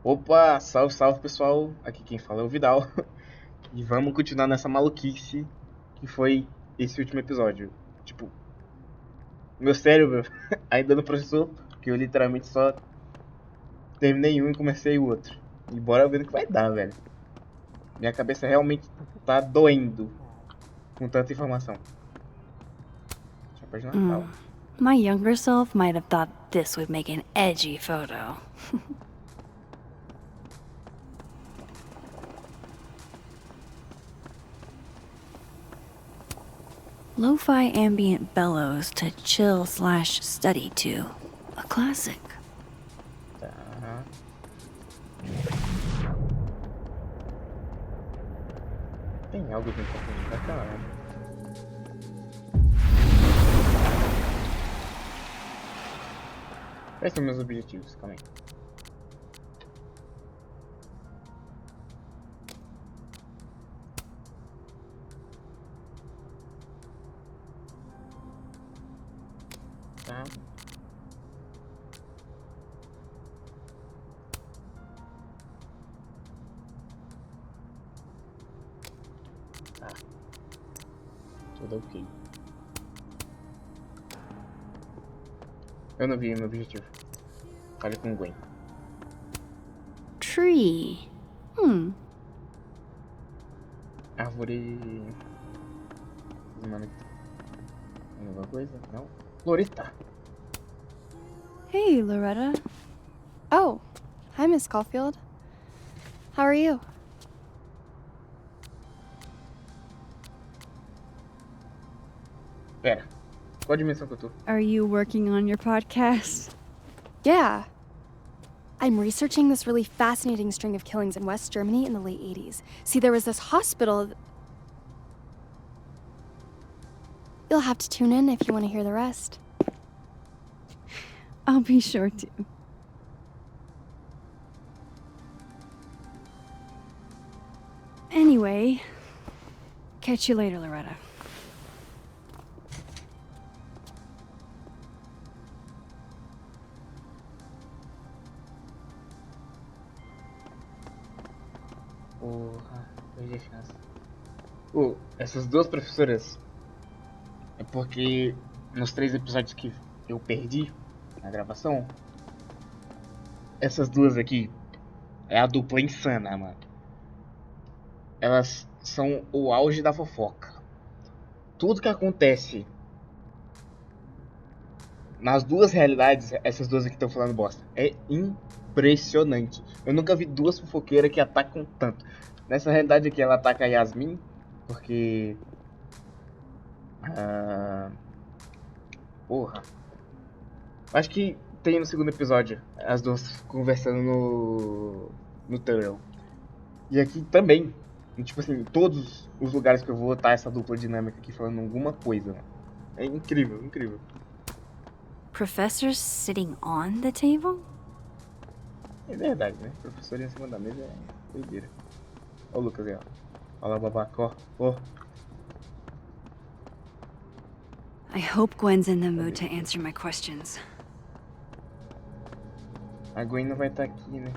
Opa, salve, salve pessoal, aqui quem fala é o Vidal. E vamos continuar nessa maluquice que foi esse último episódio. Tipo, meu cérebro ainda não processou, porque eu literalmente só terminei um e comecei o outro. E bora ver o que vai dar, velho. Minha cabeça realmente tá doendo com tanta informação. Chapéu de Natal. My younger self might have thought this would make an edgy photo. Lo-fi ambient bellows to chill/study to. A classic. Tá. Tem algo de importante pra cá, né? Quais são meus objetivos? Calma aí. Tá. Tá. Tudo ok. Eu não vi meu objetivo. Fale com o Gwen. Tree. Árvore. Mano, tem alguma coisa? Não? Floresta! Hey, Loretta. Oh, hi, Miss Caulfield. How are you? Pera, qual dimensão que eu tô? Are you working on your podcast? Yeah. I'm researching this really fascinating string of killings in West Germany in the late 80s. See, there was this hospital. You'll have to tune in if you want to hear the rest. I'll be sure to. Anyway, catch you later, Loretta. Porra, perdi a chance. Essas duas professoras é porque nos 3 episódios que eu perdi na gravação, essas duas aqui é a dupla insana, mano. Elas são o auge da fofoca. Tudo que acontece nas duas realidades, essas duas aqui estão falando bosta. É impressionante. Eu nunca vi duas fofoqueiras que atacam tanto. Nessa realidade aqui ela ataca a Yasmin, porque... Porra. Acho que tem no segundo episódio as duas conversando no tunnel. E aqui também. E, tipo assim, em todos os lugares que eu vou tá essa dupla dinâmica aqui falando alguma coisa. Mano. É incrível, incrível. Professors sitting on the table? É verdade, né? Professor em cima da mesa é doideira. Ó o Lucas aí, ó. Olha lá o babaca, ó. I hope Gwen's in the mood to answer my questions. A Gwen não vai estar aqui, né?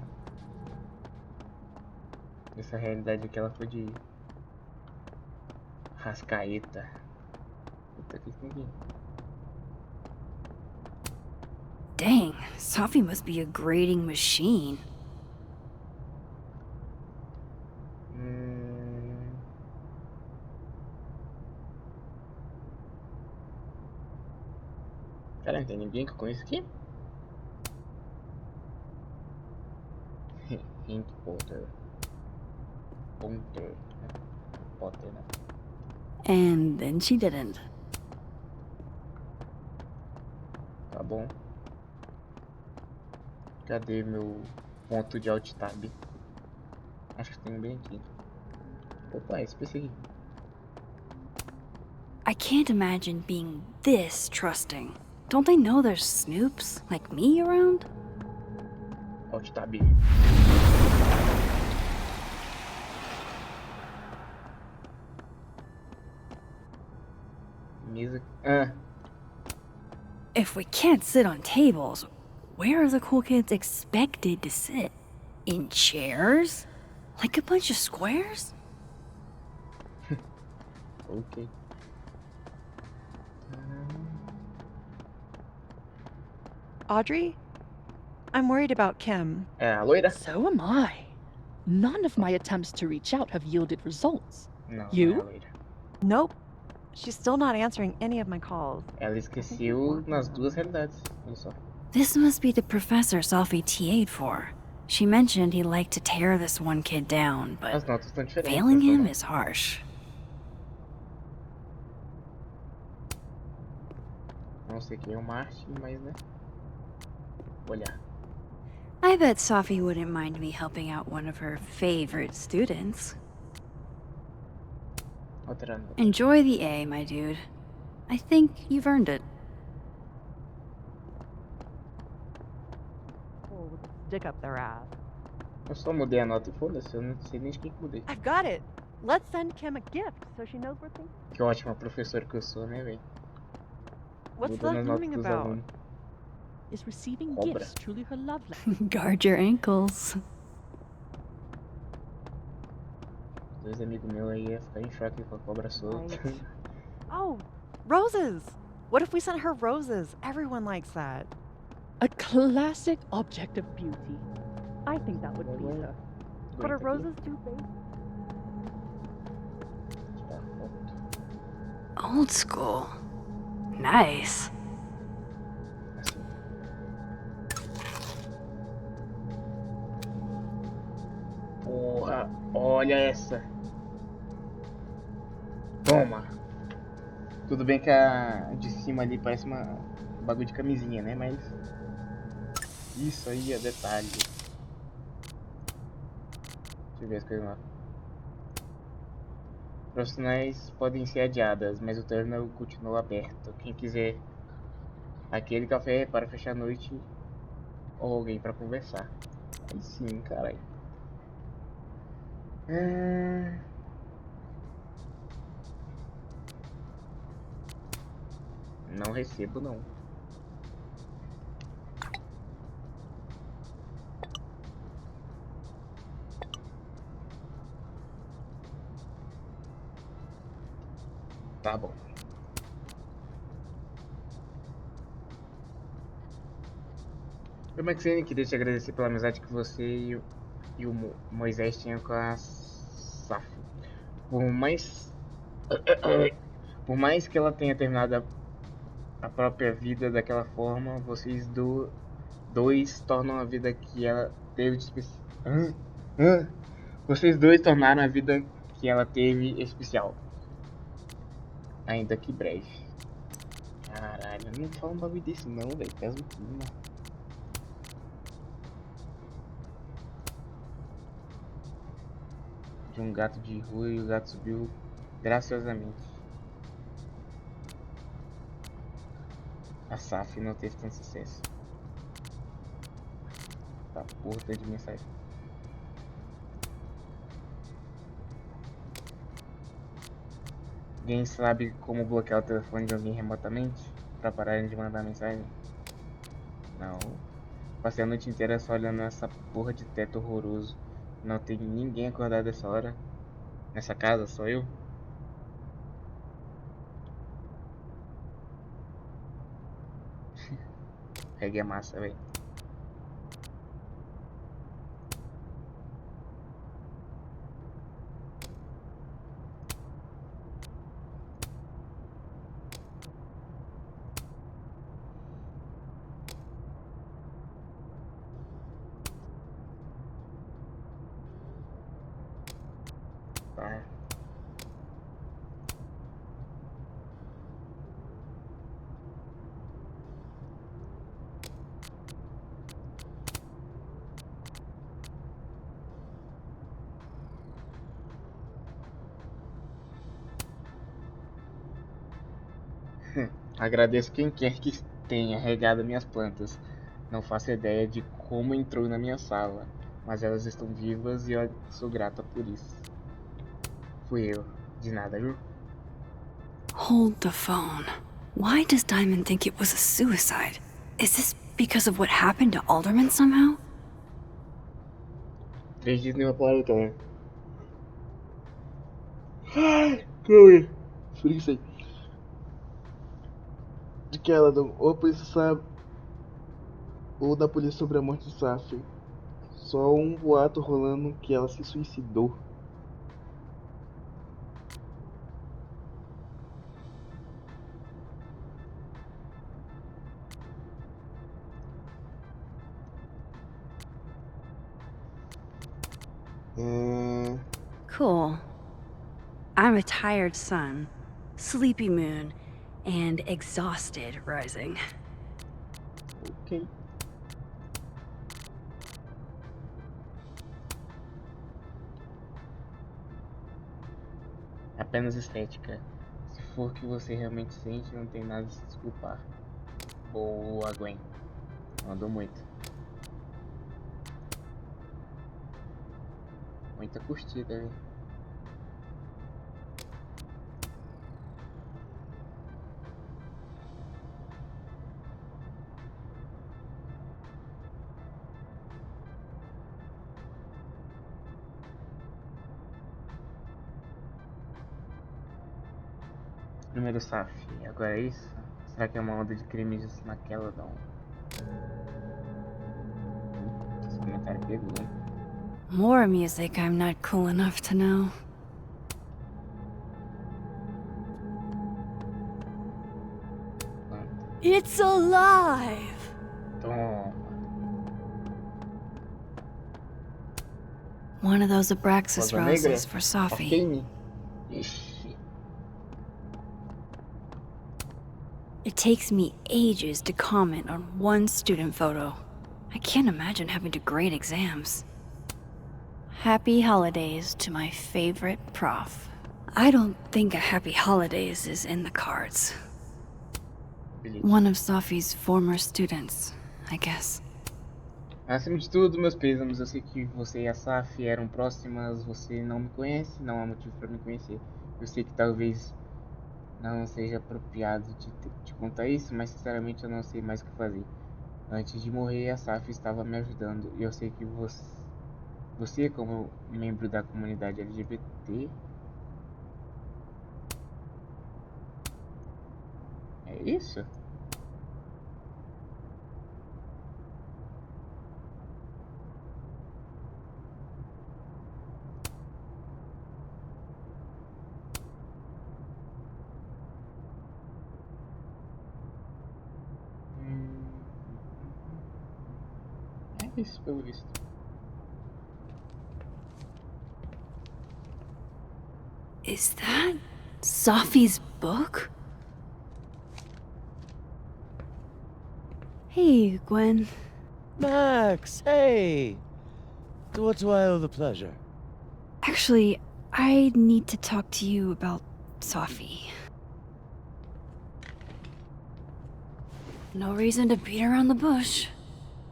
Essa realidade aqui ela foi de Rascaeta. Puta que tem aqui. Dang, Sophie must be a grading machine. Cara, não tem ninguém que eu conheço aqui? Hank Potter. Potter. Potter, né? And then she didn't. Tá bom. Cadê meu ponto de alt tab? Acho que tem bem aqui. Opa, esse PC aqui. I can't imagine being this trusting. Don't they know there's snoops like me around? Alt tab. Mesa. If we can't sit on tables, where are the cool kids expected to sit? In chairs? Like a bunch of squares? Ok. Audrey? I'm worried about Kim. É a loira? So am I. None of my attempts to reach out have yielded results. Não, não é a You? loira. Nope. She's still not answering any of my calls. Ela esqueceu nas duas realidades. Olha só. This must be the professor Sophie TA'd for. She mentioned he liked to tear this one kid down, As but notas estão diferentes. failing então him não. is harsh. Não sei quem é o Martin, mas né. Vou olhar. I bet Sophie wouldn't mind me helping out one of her favorite students. Alterando. Enjoy the A, my dude. I think you've earned it. Oh, with a stick up their ass. Eu só mudei a nota e foda-se, eu não sei nem de quem que mudei. I've got it. Let's send Kim a gift so she knows we're thinking. Que ótima professora que eu sou, né, velho? What's Mudando that as notas looming dos about? alunos. Is receiving Cobra. gifts truly her love language? Guard your ankles. Dois amigos meus aí iam ficar em choque com a cobra solta. Right. Oh, roses! What if we sent her roses? Everyone likes that. A classic object of beauty. I think that would please her. But are Aguenta aqui. roses too big? Tirar foto. Old school. Nice. Assim. Porra, olha essa. Toma. Tudo bem que a de cima ali parece um bagulho de camisinha, né? Mas isso aí é detalhe. Deixa eu ver as coisas lá. Profissionais podem ser adiadas, mas o terminal continua aberto. Quem quiser aquele café para fechar a noite ou alguém para conversar. Aí sim, caralho. Não recebo, não. Tá bom. Eu, Maxine, queria te agradecer pela amizade que você e o Moisés tinham com a Saf. Por mais... Por mais que ela tenha terminado a própria vida daquela forma, vocês dois tornam a vida que ela teve de especial. Vocês dois tornaram a vida que ela teve especial. Ainda que breve. Caralho, não fala um bagulho desse não, velho. Pesa o clima. De um gato de rua e o gato subiu graciosamente. A Saf não teve tanto sucesso. Tá porra, de mensagem. Alguém sabe como bloquear o telefone de alguém remotamente? Pra pararem de mandar mensagem? Não. Passei a noite inteira só olhando essa porra de teto horroroso. Não tem ninguém acordado essa hora. Nessa casa, só eu? Reggae é massa, velho. Tá. Agradeço quem quer que tenha regado minhas plantas. Não faço ideia de como entrou na minha sala, mas elas estão vivas e eu sou grata por isso. Fui eu. De nada, viu? Hold the phone. Why does Diamond think it was a suicide? Is this because of what happened to Alderman somehow? Acredito em uma palavra também. Ai, calma. Espreguicei. De que ela não. Ou a polícia sabe. Ou da polícia sobre a morte de Safi. Só um boato rolando que ela se suicidou. Cool. I'm a tired sun, sleepy moon, and exhausted rising. Ok. Apenas estética. Se for o que você realmente sente, não tem nada a se desculpar. Boa, Gwen. Mandou muito. Muita curtida, né? Primeiro Saf, agora é isso? Será que é uma onda de crimes naquela não? Esse comentário pegou, hein? More music I'm not cool enough to know. It's alive! Toma. One of those Abraxas Rosa Negra? roses for Safi. Arcane? Ixi. It takes me ages to comment on one student photo. I can't imagine having to grade exams. Happy holidays to my favorite prof. I don't think a happy holidays is in the cards. Beleza. One of Safi's former students, I guess. Acima de tudo, meus pêsames. Eu sei que você e a Saf eram próximas. Você não me conhece, não há motivo para me conhecer. Eu sei que talvez não seja apropriado de contar isso, mas sinceramente eu não sei mais o que fazer. Antes de morrer, a Saf estava me ajudando. E eu sei que você como membro da comunidade LGBT... É isso? É isso, pelo visto. Is that Safi's book? Hey, Gwen. Max, hey! To what do I owe the pleasure? Actually, I need to talk to you about Safi. No reason to beat around the bush.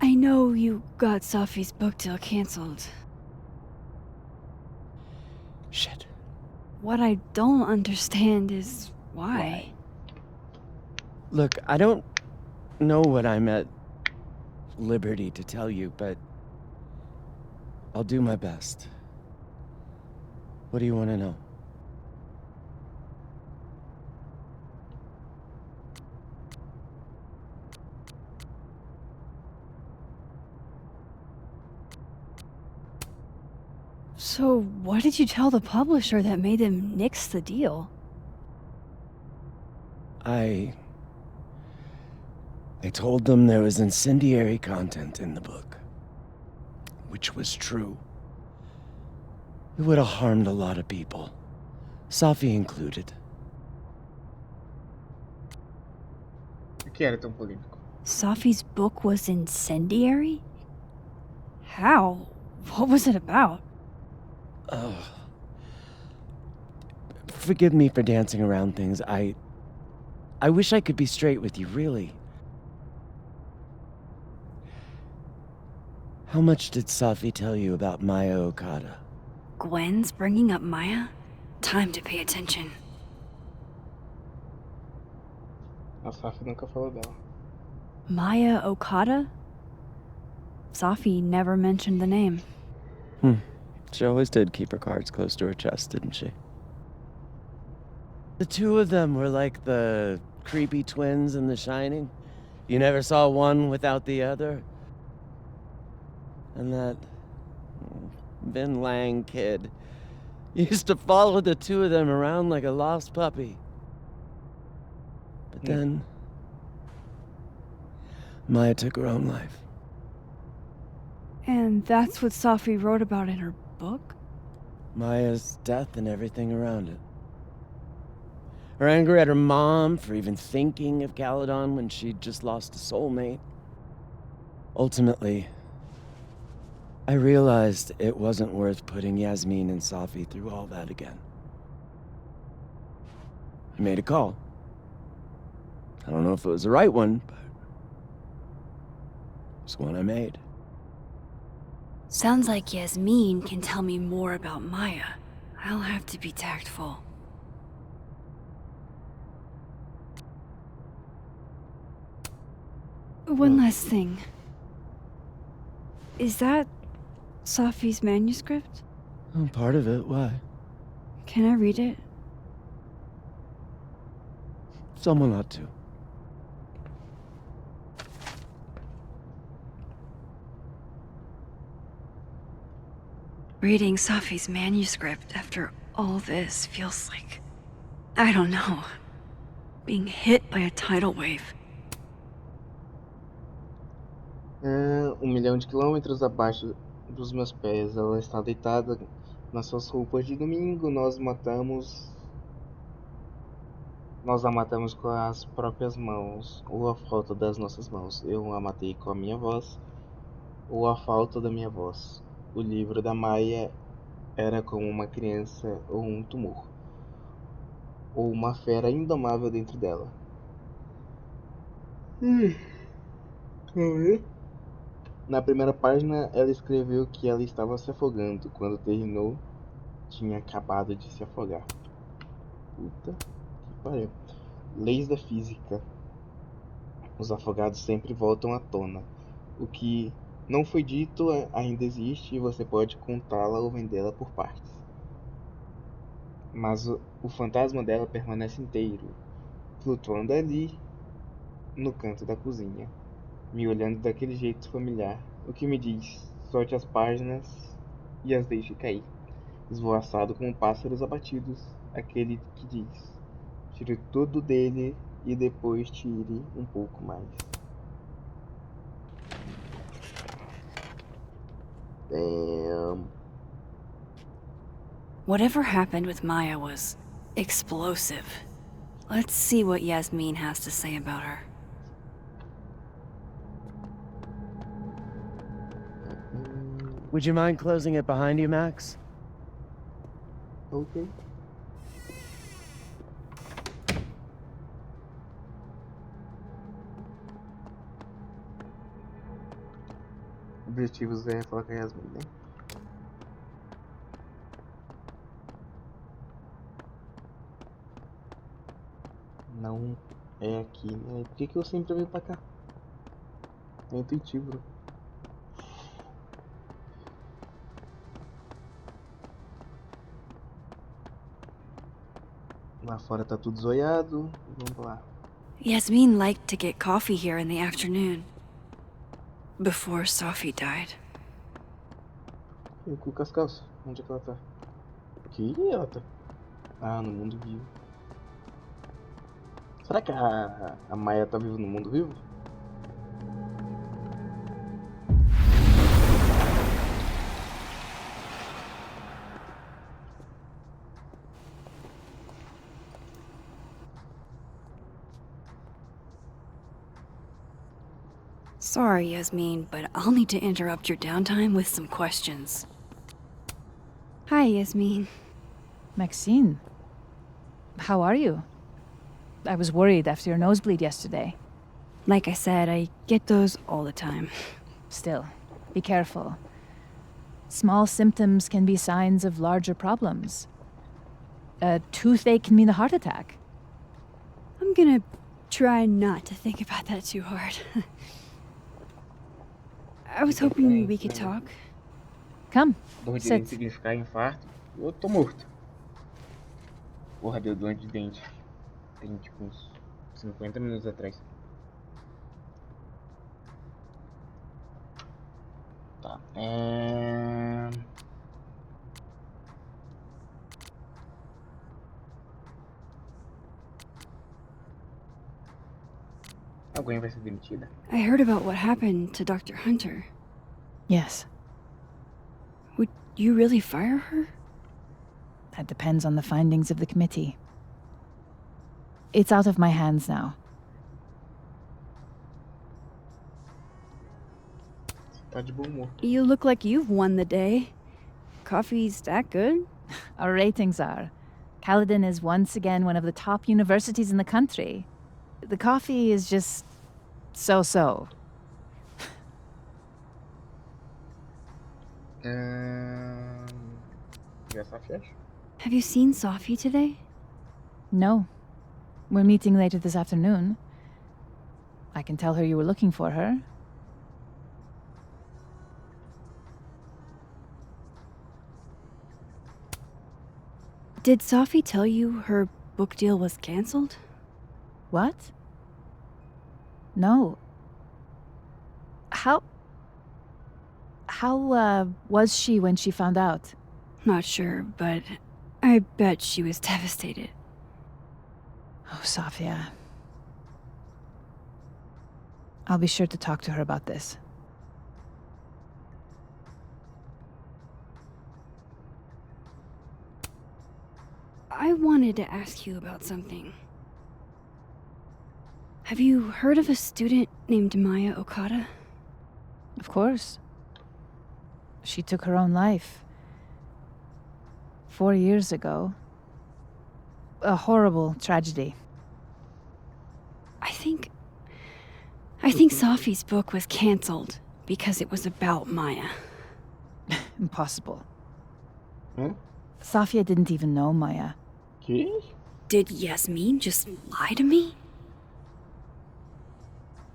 I know you got Safi's book deal canceled. Shit. What I don't understand is why. Look, I don't know what I'm at liberty to tell you, but I'll do my best. What do you want to know? So, what did you tell the publisher that made them nix the deal? I told them there was incendiary content in the book, which was true. It would have harmed a lot of people, Safi included. O que era tão polêmico? Safi's book was incendiary? How? What was it about? Forgive me for dancing around things. I wish I could be straight with you, really. How much did Safi tell you about Maya Okada? Gwen's bringing up Maya? Time to pay attention. A Saf nunca falou dela. Maya Okada? Safi never mentioned the name. She always did keep her cards close to her chest, didn't she? The two of them were like the creepy twins in The Shining. You never saw one without the other. And that Vin Lang kid used to follow the two of them around like a lost puppy. But then Maya took her own life. And that's what Safi wrote about in her book? Maya's death and everything around it. Her anger at her mom for even thinking of Caledon when she'd just lost a soulmate. Ultimately, I realized it wasn't worth putting Yasmin and Safi through all that again. I made a call. I don't know if it was the right one, but it's one I made. Sounds like Yasmin can tell me more about Maya. I'll have to be tactful. One last thing. Is that Safi's manuscript? Oh, part of it, why? Can I read it? Someone ought to. Reading Safi's manuscript after all this feels like... I don't know. Being hit by a tidal wave. 1 milhão de quilômetros abaixo dos meus pés. Ela está deitada nas suas roupas de domingo. Nós a matamos com as próprias mãos, ou a falta das nossas mãos. Eu a matei com a minha voz, ou a falta da minha voz. O livro da Maia era como uma criança ou um tumor, ou uma fera indomável dentro dela. Na primeira página, ela escreveu que ela estava se afogando. Quando terminou, tinha acabado de se afogar. Puta que pariu. Leis da física. Os afogados sempre voltam à tona. O que não foi dito ainda existe e você pode contá-la ou vendê-la por partes. Mas o fantasma dela permanece inteiro, flutuando ali no canto da cozinha, me olhando daquele jeito familiar, o que me diz: solte as páginas e as deixe cair, esvoaçado como pássaros abatidos, aquele que diz: tire tudo dele e depois tire um pouco mais. Whatever happened with Maya was explosive. Let's see what Yasmin has to say about her. Would you mind closing it behind you, Max? Ok. Objetivos é falar com a Yasmin, né? Não é aqui, né? Por que eu sempre venho pra cá? É intuitivo. Lá fora tá tudo zoiado. Vamos lá. Yasmin liked to get coffee here in the afternoon. Before Safi died. Eu com as calças. Onde é que ela tá? Aqui ela tá. Ah, no mundo vivo. Será que a Maia tá viva no mundo vivo? Sorry, Yasmin, but I'll need to interrupt your downtime with some questions. Hi, Yasmin. Maxine, how are you? I was worried after your nosebleed yesterday. Like I said, I get those all the time. Still, be careful. Small symptoms can be signs of larger problems. A toothache can mean a heart attack. I'm gonna try not to think about that too hard. I was hoping we could talk. Come, Dor de sit. dente significar infarto. Eu tô morto. Porra, deu dor de dente. Tem tipo uns 50 minutos atrás. Tá. Alguém vai ser demitida? I heard about what happened to Dr. Hunter. Yes, Would you really fire her? that depends on the findings of the committee. It's out of my hands now. Tá de bom humor. You look like you've won the day. Coffee's that good? Our ratings are. Caledon is once again one of the top universities in the country. The coffee is just so-so. E a Safi acha? Have you seen Sophie today? No. We're meeting later this afternoon. I can tell her you were looking for her. Did Sophie tell you her book deal was cancelled? What? No. How was she when she found out? Not sure, but I bet she was devastated. Oh, Safia. I'll be sure to talk to her about this. I wanted to ask you about something. Have you heard of a student named Maya Okada? Of course. She took her own life. 4 years ago. A horrible tragedy. I think Sophie's book was cancelled because it was about Maya. Impossible. Hmm? Safia didn't even know Maya. Que? Did Yasmin just lie to me?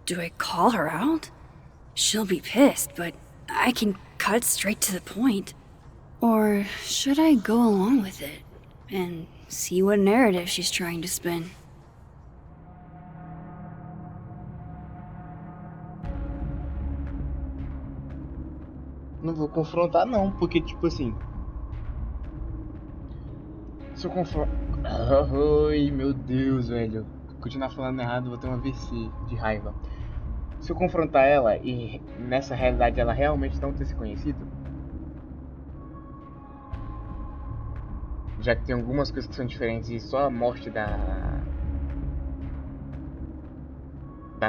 Do I call her out? She'll be pissed, but I can cut straight to the point. Or should I go along with it and see what narrative she's trying to spin? Não vou confrontar não, porque tipo assim... Se eu confrontar... Ai, meu Deus, velho. Continuar falando errado, vou ter um AVC de raiva. Se eu confrontar ela e nessa realidade ela realmente não ter se conhecido, já que tem algumas coisas que são diferentes e só a morte da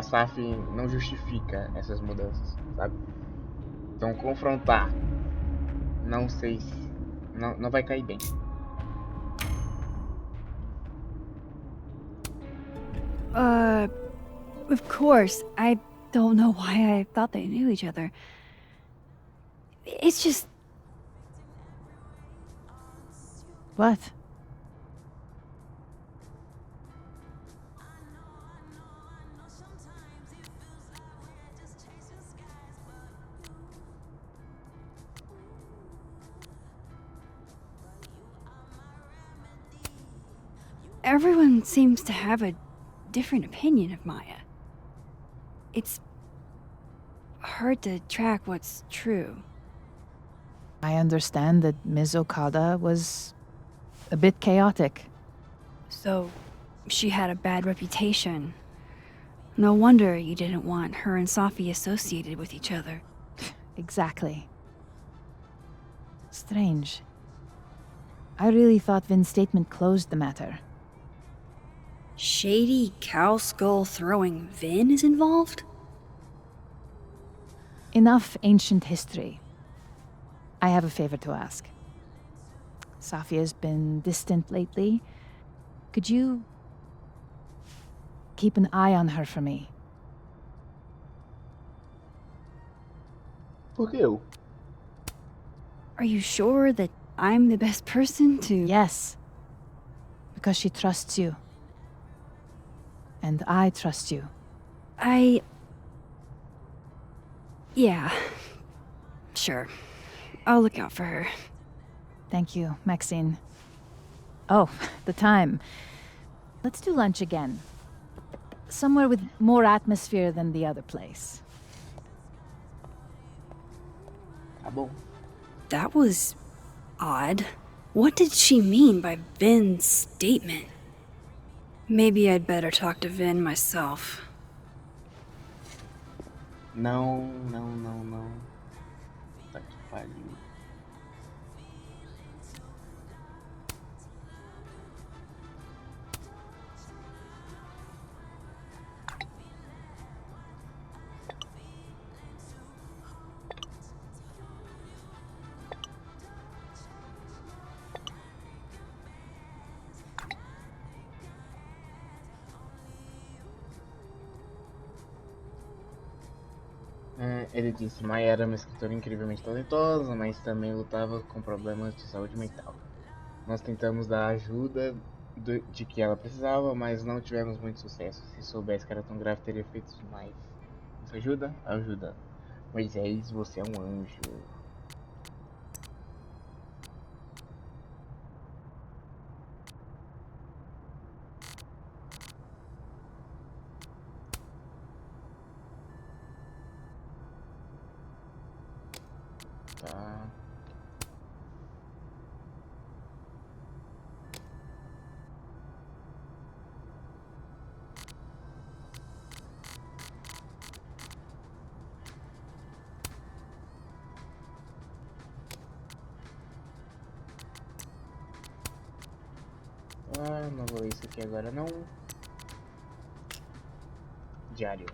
Saf não justifica essas mudanças, sabe? Então confrontar, não sei se não vai cair bem. Of course. I don't know why I thought they knew each other. It's just... What? Everyone seems to have a different opinion of Maya. It's hard to track what's true. I understand that Ms. Okada was a bit chaotic. So, she had a bad reputation. No wonder you didn't want her and Sophie associated with each other. Exactly. Strange. I really thought Vin's statement closed the matter. Shady cow skull throwing Vin is involved? Enough ancient history. I have a favor to ask. Safia's been distant lately. Could you keep an eye on her for me? Por que eu? Are you sure that I'm the best person to... Yes. Because she trusts you. And I trust you. Yeah. Sure. I'll look out for her. Thank you, Maxine. Oh, the time. Let's do lunch again. Somewhere with more atmosphere than the other place. Tá bom. That was odd. What did she mean by Vin's statement? Maybe I'd better talk to Vin myself. Não. Tá que pariu. Ele disse: Maya era uma escritora incrivelmente talentosa, mas também lutava com problemas de saúde mental. Nós tentamos dar a ajuda de que ela precisava, mas não tivemos muito sucesso. Se soubesse que era tão grave, teria feito mais. Isso ajuda? Ajuda. Moisés, você é um anjo. Tá. Ah, não vou ler isso aqui agora não. Diário.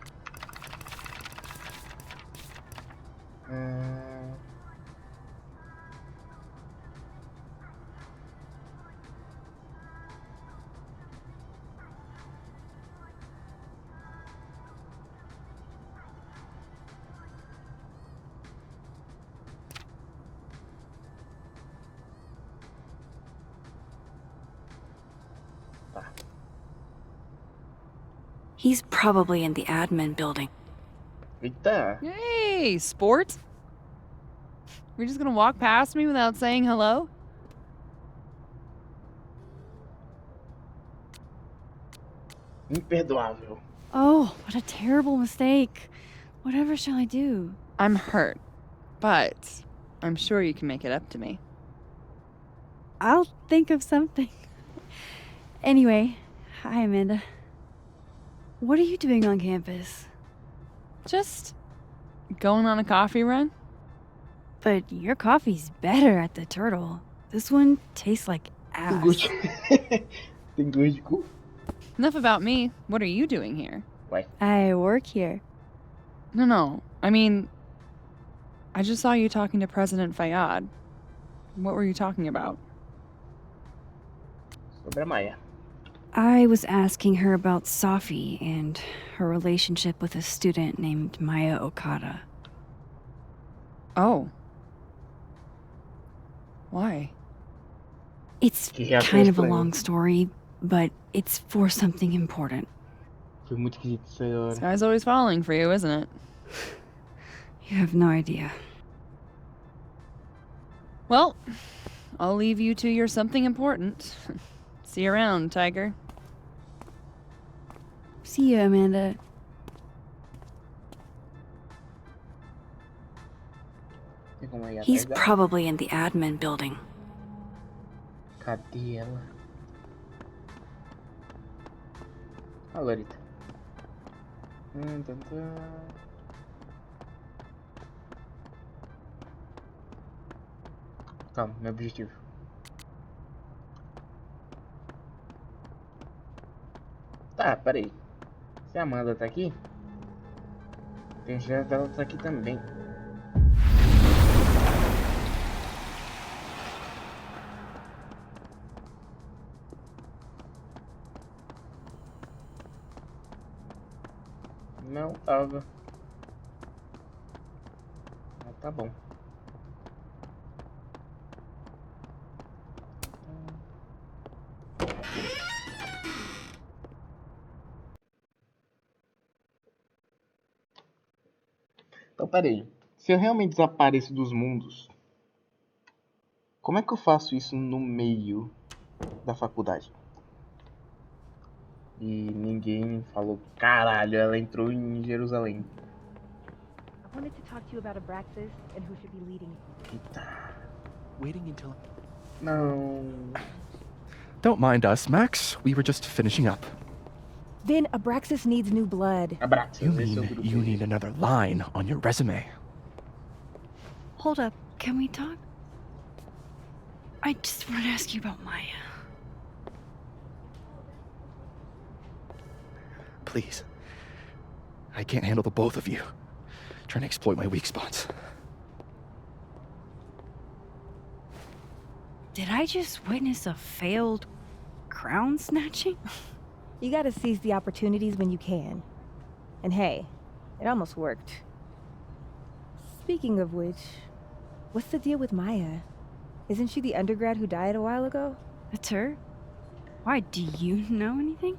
Tá. He's probably in the admin building. Eita! Hey, sport! You're just gonna walk past me without saying hello? Imperdoável. Oh, what a terrible mistake. Whatever shall I do? I'm hurt, but I'm sure you can make it up to me. I'll think of something. Anyway, hi, Amanda. What are you doing on campus? Just going on a coffee run? But your coffee's better at the Turtle. This one tastes like Tem gosto ass. de... Tem gosto de cu? Enough about me. What are you doing here? Ué. I work here. No. I mean, I just saw you talking to President Fayyad. What were you talking about? Sobre a Maya. I was asking her about Safi and her relationship with a student named Maya Okada. Oh. Why? It's Que reação kind of a estranha. long story, but it's for something important. Foi muito esquisito isso aí agora. This guy's always falling for you, isn't it? You have no idea. Well, I'll leave you to your something important. See you around, Tiger. See you, Amanda. Tem como ir He's atrás dela? probably in the admin building. Cadê ela? Ah, Lorita. Tan. Calma, meu objetivo. Tá, peraí. Se a Amanda tá aqui, tem chance dela tá aqui também. Não tava. Ah, tá bom. Então, peraí. Se eu realmente desapareço dos mundos, Como é que eu faço isso no meio da faculdade? E ninguém falou, caralho, ela entrou em Jerusalém. I wanted to talk to you about Abraxas and who should be leading. Eita. Waiting until... Não. Don't mind us, Max. We were just finishing up. Then Abraxas needs new blood. Abraços, You esse é o mean grupo. you need another line on your resume? Hold up, can we talk? I just want to ask you about Maya. Please. I can't handle the both of you. Trying to exploit my weak spots. Did I just witness a failed crown snatching? You gotta seize the opportunities when you can. And hey, it almost worked. Speaking of which, what's the deal with Maya? Isn't she the undergrad who died a while ago? That's her? Why, do you know anything?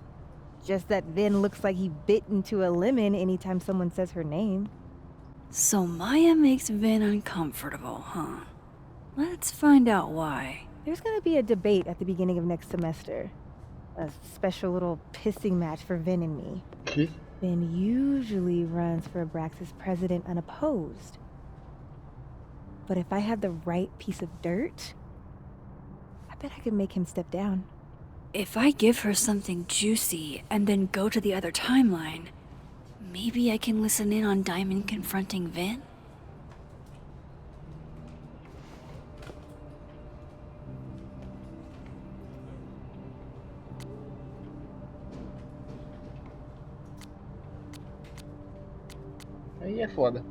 Just that Vin looks like he bit into a lemon anytime someone says her name. So Maya makes Vin uncomfortable, huh? Let's find out why. There's gonna be a debate at the beginning of next semester. A special little pissing match for Vin and me. Que? Vin usually runs for Abraxas president unopposed. But if I had the right piece of dirt, I bet I could make him step down. If I give her something juicy and then go to the other timeline, maybe I can listen in on Diamond confronting Vin? Aí é foda.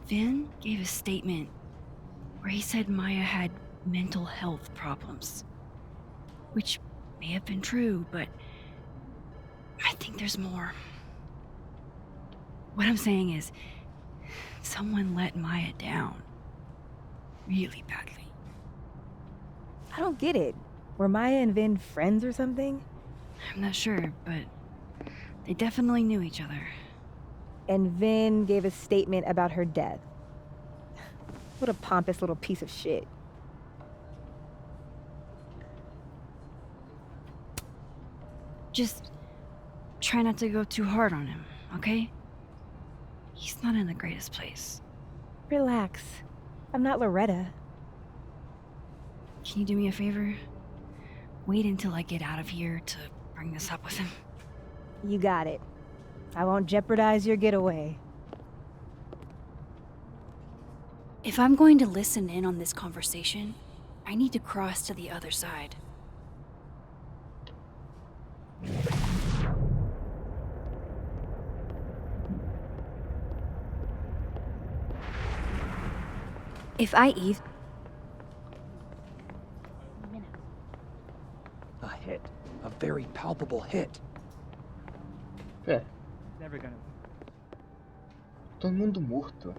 Vin gave a statement where he said Maya had mental health problems. Which may have been true, but I think there's more. What I'm saying is, someone let Maya down. Really badly. I don't get it. Were Maya and Vin friends or something? I'm not sure, but they definitely knew each other. And Vin gave a statement about her death. What a pompous little piece of shit. Just try not to go too hard on him, okay? He's not in the greatest place. Relax. I'm not Loretta. Can you do me a favor? Wait until I get out of here to bring this up with him. You got it. I won't jeopardize your getaway. If I'm going to listen in on this conversation, I need to cross to the other side. If I eat... A hit. A very palpable hit. É, Never gonna... todo mundo morto.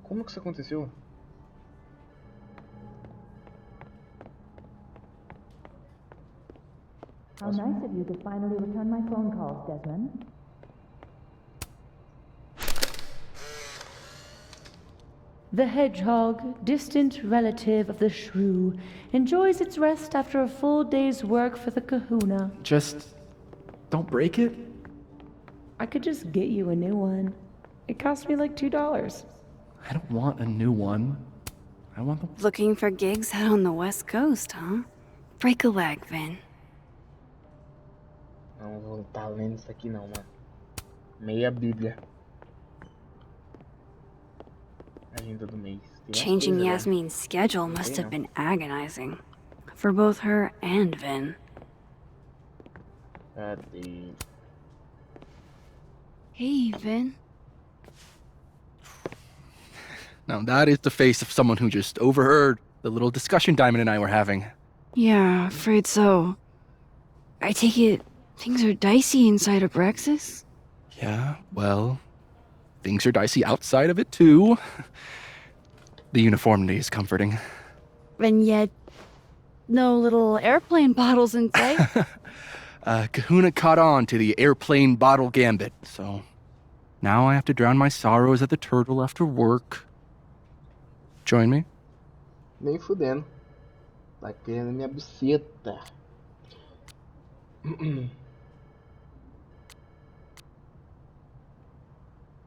Como que isso aconteceu? How nice of you to finally return my phone calls, Desmond. The hedgehog, distant relative of the shrew, enjoys its rest after a full day's work for the kahuna. Just... don't break it? I could just get you a new one. It cost me like $2. I don't want a new one. I want the... Looking for gigs out on the West Coast, huh? Break a leg, Vin. Não vou estar lendo isso aqui não, mano. Meia bíblia. Agenda do mês. Tem mais Changing coisa, né? Yasmin's schedule must have been agonizing. For both her and Vin. Cadê? Hey, Vin. Now that is the face of someone who just overheard the little discussion Diamond and I were having. Yeah, afraid so. I take it things are dicey inside of Abraxas? Yeah, well, things are dicey outside of it too. The uniformity is comforting. And yet, no little airplane bottles in sight. Kahuna caught on to the airplane bottle gambit, so Now I have to drown my sorrows at the turtle after work. Join me? Nem fudendo. Tá querendo minha buceta.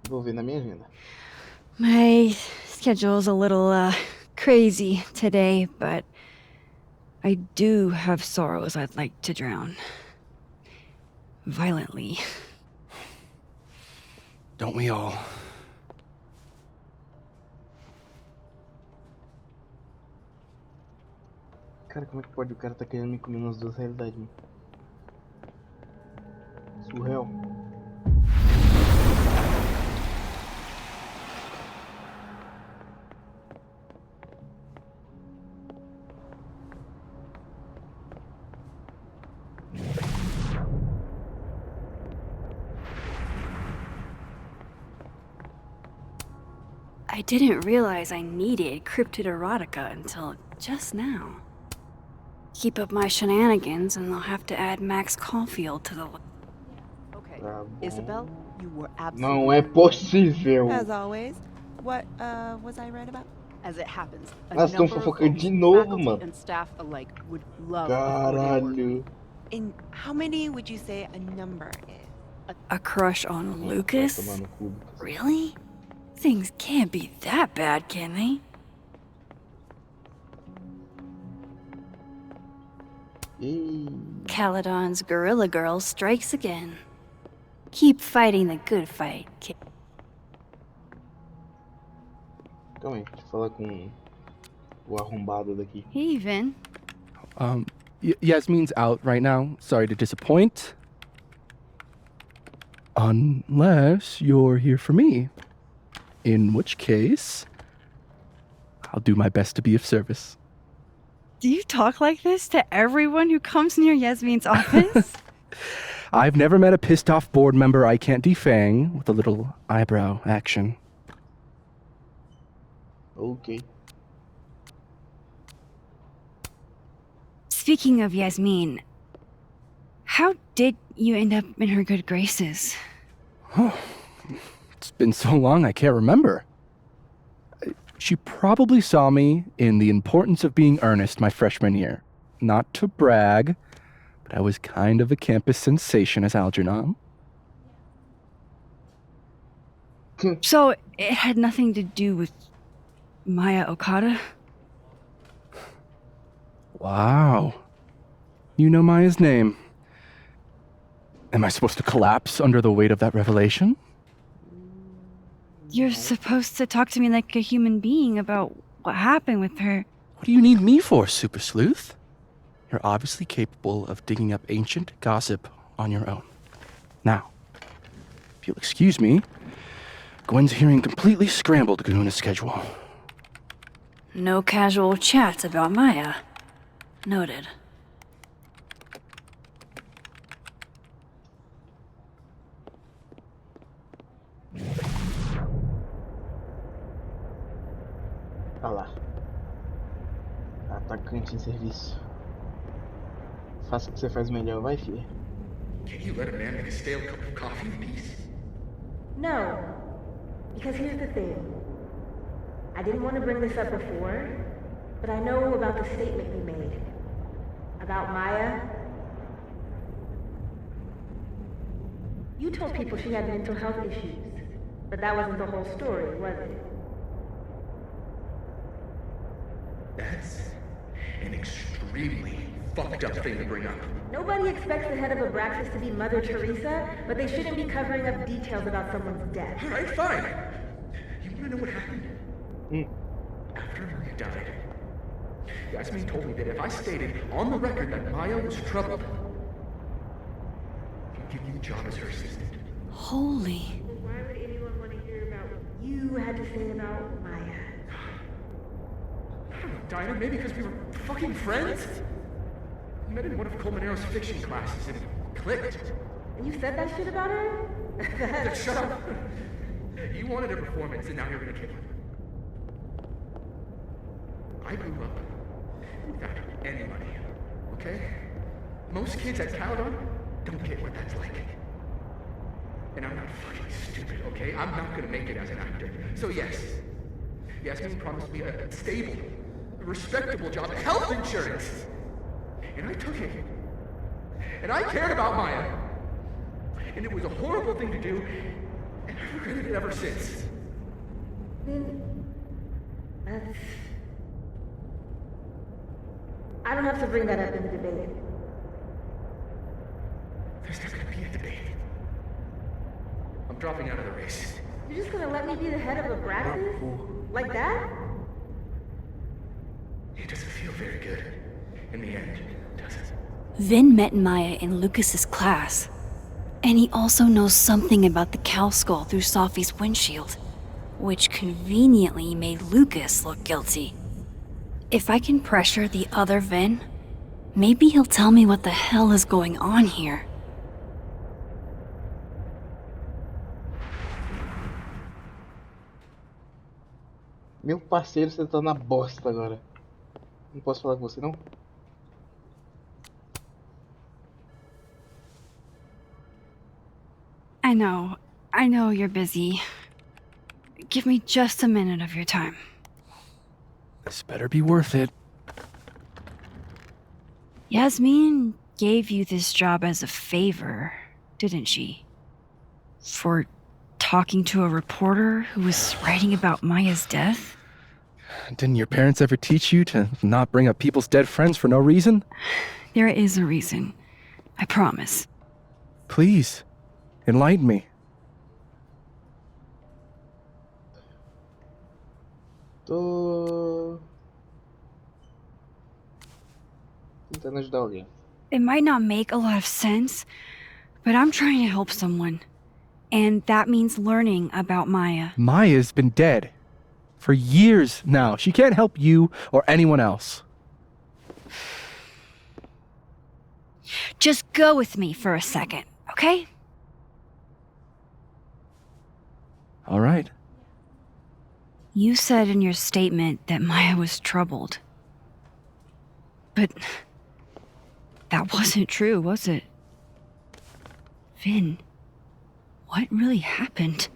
Vou ver na minha agenda. My schedule's a little, crazy today, but I do have sorrows I'd like to drown. Violently. Don't we all? Cara, como é que pode? O cara tá querendo me comer nas duas realidades, mano. Surreal. I didn't realize I needed cryptid erotica until just now. Keep up my shenanigans and I'll have to add Max Caulfield to the list. Okay. Tá bom. Isabel, you were Não absolutely é possível. as always. What was I right about? As it happens, a Nós estamos number of fofocando folks, de novo, faculty mano. and staff alike would love a coordinated work. Caralho. And how many would you say a number is? A crush on Vai tomar Lucas? no cu, Lucas. Really? Things can't be that bad, can they? Ih, Caledon's Gorilla Girl strikes again. Keep fighting the good fight, kid. calma aí, deixa eu falar com o arrombado daqui. Even. Yasmin's out right now. Sorry to disappoint. Unless you're here for me. In which case, I'll do my best to be of service. Do you talk like this to everyone who comes near Yasmin's office? I've never met a pissed off board member I can't defang with a little eyebrow action. Ok. Speaking of Yasmin, how did you end up in her good graces? It's been so long I can't remember. She probably saw me in The Importance of Being Earnest my freshman year. Not to brag, but I was kind of a campus sensation as Algernon. So it had nothing to do with Maya Okada? Wow. You know Maya's name. Am I supposed to collapse under the weight of that revelation? You're supposed to talk to me like a human being about what happened with her. What do you need me for, Super Sleuth? You're obviously capable of digging up ancient gossip on your own. Now, if you'll excuse me, Gwen's hearing completely scrambled Kahuna's schedule. No casual chats about Maya. Noted. Tá lá. Atacante em serviço. Faça o que você faz melhor, vai, filha. Can't you let a man make a stale cup of coffee in peace? No. Because here's the thing. I didn't want to bring this up before, but I know about the statement you made. About Maya. You told people she had mental health issues, but that wasn't the whole story, was it? That's an extremely fucked up thing to bring up. Nobody expects the head of Abraxas to be Mother Teresa, but they shouldn't be covering up details about someone's death. Alright, fine. You wanna know what happened? After Maria died, Yasmin told me that if I stated on the record that Maya was troubled, he'd give me the job as her assistant. Holy. Why would anyone want to hear about what you had to say about Maya? I don't know, Dinah, maybe because we were fucking friends? We met in one of Colmenaro's fiction classes and clicked. And you said that shit about her? Shut up! You wanted a performance and now you're gonna kill her. I grew up without any money, okay? Most kids at Caledon don't get what that's like. And I'm not fucking stupid, okay? okay? I'm not gonna make it as an actor. So yes, Yasmin promised me a stable, respectable job, health insurance. And I took it. And I cared about Maya. And it was a horrible thing to do, and I've regretted it ever since. That's... I don't have to bring that up in the debate. There's not gonna be a debate. I'm dropping out of the race. You're just gonna let me be the head of a practice? Like that? It doesn't feel very good in the end, does it? Vin met Maya in Lucas's class. And he also knows something about the cow skull through Sophie's windshield, which conveniently made Lucas look guilty. If I can pressure the other Vin, maybe he'll tell me what the hell is going on here. Meu parceiro, você tá na bosta agora. Não posso falar com você, não? I know you're busy. Give me just a minute of your time. This better be worth it. Yasmin gave you this job as a favor, didn't she? For talking to a reporter who was writing about Maya's death? Didn't your parents ever teach you to not bring up people's dead friends for no reason? There is a reason. I promise. Please, enlighten me. Tô tentando ajudar alguém. It might not make a lot of sense, but I'm trying to help someone. And that means learning about Maya. Maya's been dead for years now. She can't help you or anyone else. Just go with me for a second, okay? All right. You said in your statement that Maya was troubled. But that wasn't true, was it? Vin, what really happened?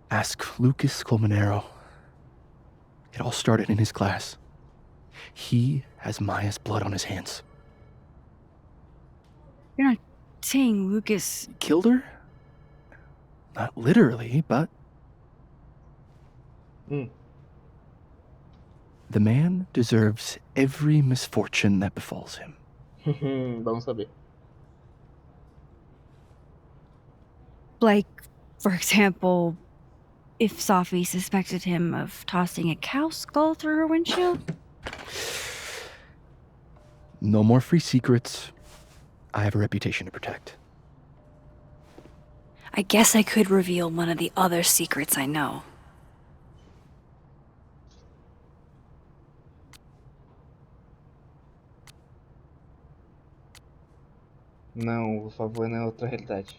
Ask Lucas Colmenero. It all started in his class. He has Maya's blood on his hands. You're not saying Lucas... Killed her? Not literally, but... The man deserves every misfortune that befalls him. Vamos saber. Like, for example, if Sophie suspected him of tossing a cow skull through her windshield? No more free secrets. I have a reputation to protect. I guess I could reveal one of the other secrets I know. Não, por favor, não é outra realidade.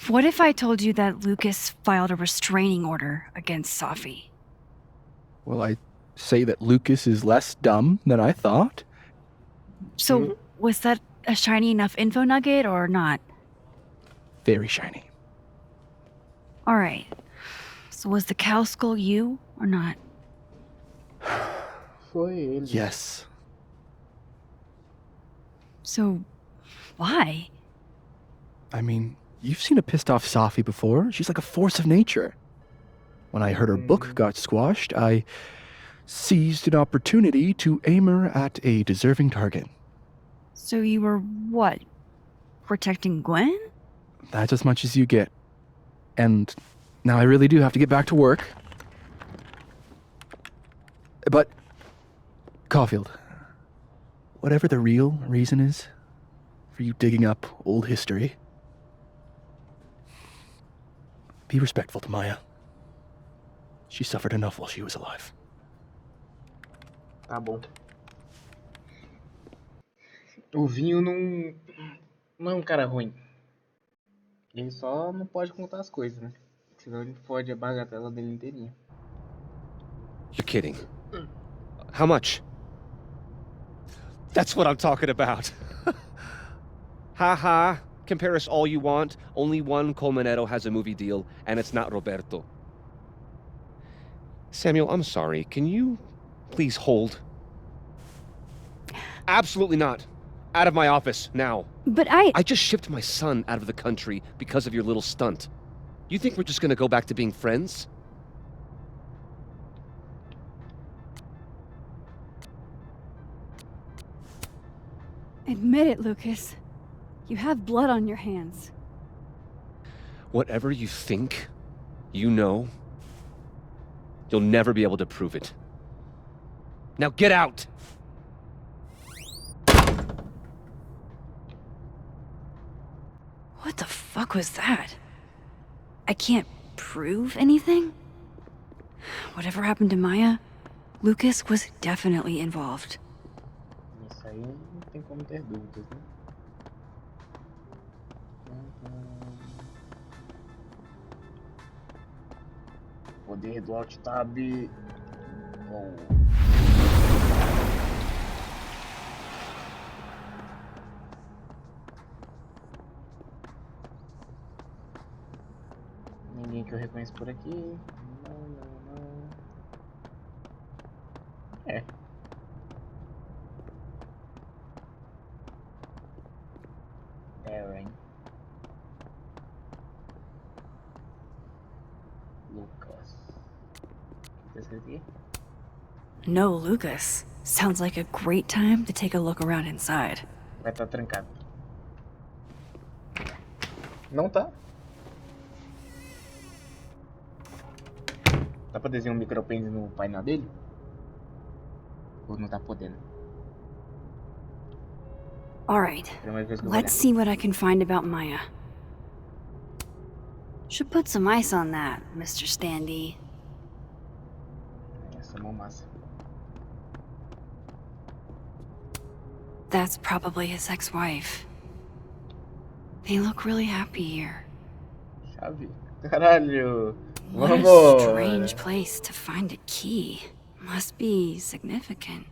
What if I told you that Lucas filed a restraining order against Sophie? Well, I say that Lucas is less dumb than I thought. So, was that a shiny enough info nugget or not? Very shiny. Alright. So was the cow skull you or not? Foi ele. Yes. So, why? I mean, you've seen a pissed off Sophie before. She's like a force of nature. When I heard her book got squashed, I seized an opportunity to aim her at a deserving target. So you were what? Protecting Gwen? That's as much as you get. And now I really do have to get back to work. But, Caulfield, whatever the real reason is for you digging up old history, be respectful to Maya. She suffered enough while she was alive. Tá bom. O Vinho não é um cara ruim. Ele só não pode contar as coisas, né? Senão ele fode a bagatela dele inteirinha. You're kidding. How much? That's what I'm talking about. Ha. Compare us all you want. Only one Colmenero has a movie deal, and it's not Roberto. Samuel, I'm sorry. Can you please hold? Absolutely not. Out of my office, now. But I just shipped my son out of the country because of your little stunt. You think we're just gonna go back to being friends? Admit it, Lucas. You have blood on your hands. Whatever you think, you know, you'll never be able to prove it. Now get out! What the fuck was that? I can't prove anything? Whatever happened to Maya, Lucas was definitely involved. Isso aí não tem como ter dúvidas, né? Poder do Alt Tab. Ninguém que eu reconheço por aqui. Não. É. Darren. Lucas. O que tá escrito aqui? No Lucas. Sounds like a great time to take a look around inside. Vai estar trancado. Não tá. Dá pra desenhar um micropênis no painel dele? Ou não tá podendo? Alright, Primeira vez que eu vou let's see what I can find about Maya. Should put some ice on that, Mr. Standy. olhar. Essa é mão massa. That's probably his ex-wife. They look really happy here. Chave. Caralho. What a Vamos. strange place to find a key. Must be significant.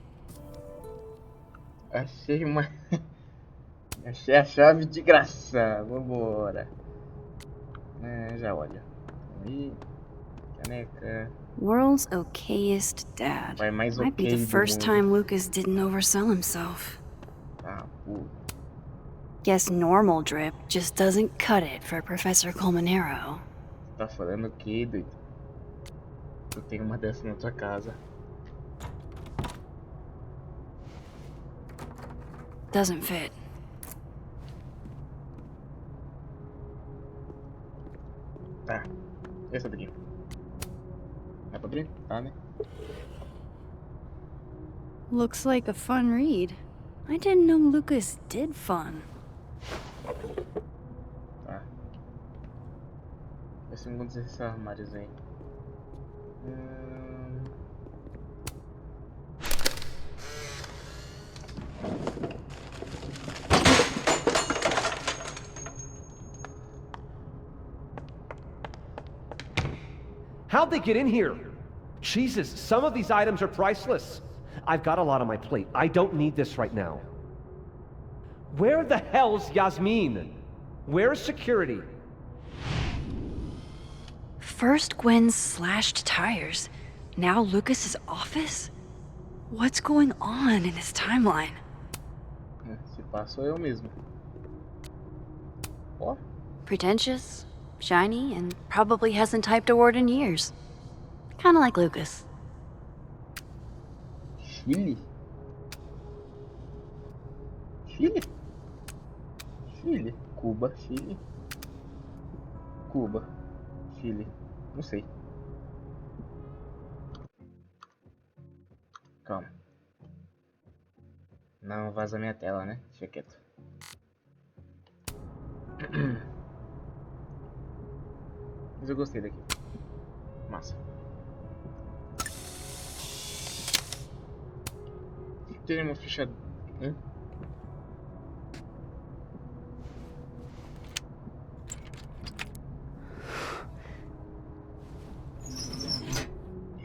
Achei uma... Achei a chave de graça. Vambora. Já olha. Aí. Caneca. World's okayest dad. Vai mais Might be ok the do first mundo. time Lucas didn't oversell himself. Ah, puta. Guess normal drip just doesn't cut it for Professor Colmenero. Tá falando o quê, doido? Eu tenho uma dessa na tua casa. Doesn't fit. Tá. Essa daqui. Dá pra abrir? Tá, né? Looks like a fun read. I didn't know Lucas did fun. Tá. Vê se eu encontro esses armários aí. How'd they get in here? Jesus, some of these items are priceless. I've got a lot on my plate. I don't need this right now. Where the hell's Yasmin? Where's security? First Gwen's slashed tires. Now Lucas's office? What's going on in his timeline? Se pá, sou eu mesmo. Ó. Pretentious, shiny, and probably hasn't typed a word in years. Kinda like Lucas. Chile? Chile? Chile. Cuba, Chile. Cuba. Chile. Não sei. Calma. Não vaza minha tela, né? Deixa quieto. Mas eu gostei daqui. Massa. Teremos fechado.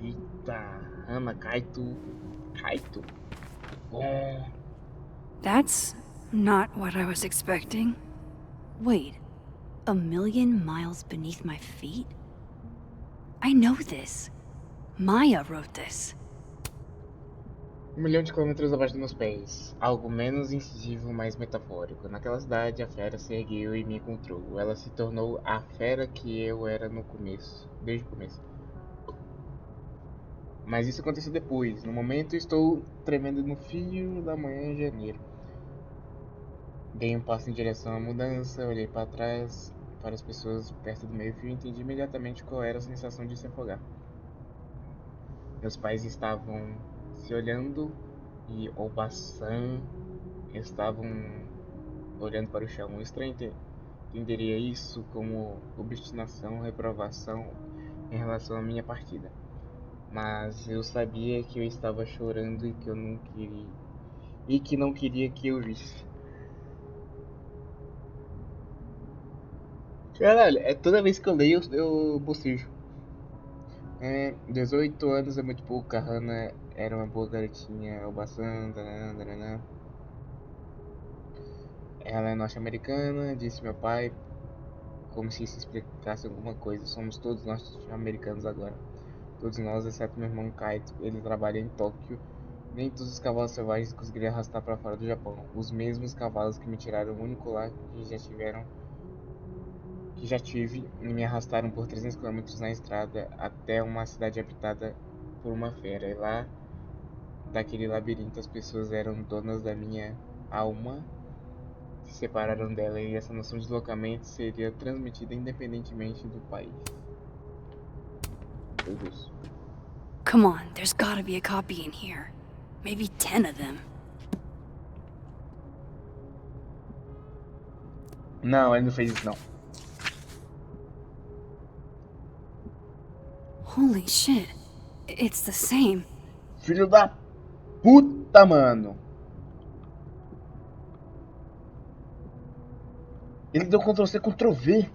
Eita. Ana, Kaito. Kaito. Bom. That's not what I was expecting. Wait, 1,000,000 miles beneath my feet? I know this. Maya wrote this. 1 milhão de quilômetros abaixo dos meus pés. Algo menos incisivo, mais metafórico. Naquela cidade, a fera se ergueu e me encontrou. Ela se tornou a fera que eu era no começo. Desde o começo. Mas isso aconteceu depois. No momento, estou tremendo no fio da manhã em janeiro. Dei um passo em direção à mudança, olhei para trás, para as pessoas perto do meio-fio e entendi imediatamente qual era a sensação de se afogar. Meus pais estavam se olhando e Obasan estavam olhando para o chão. O estranho entenderia isso como obstinação, reprovação em relação à minha partida. Mas eu sabia que eu estava chorando e que eu não queria não queria que eu visse. Caralho, toda vez que eu leio eu bocejo. 18 anos é muito pouco, a Hannah era uma boa garotinha, o Bassan, ela é norte-americana, disse meu pai, como se isso explicasse alguma coisa. Somos todos norte-americanos agora. Todos nós, exceto meu irmão Kaito, ele trabalha em Tóquio. Nem todos os cavalos selvagens conseguiriam arrastar para fora do Japão. Os mesmos cavalos que me tiraram o único lar que já tive e me arrastaram por 300 km na estrada até uma cidade habitada por uma fera. E lá, daquele labirinto, as pessoas eram donas da minha alma, se separaram dela, e essa noção de deslocamento seria transmitida independentemente do país. Meu Deus. Come on, there's gotta be a copy in here. Maybe 10 of them. Não, ele não fez isso não. Holy shit, it's the same. Filho da puta, mano. Ele deu Ctrl+C, Ctrl+V.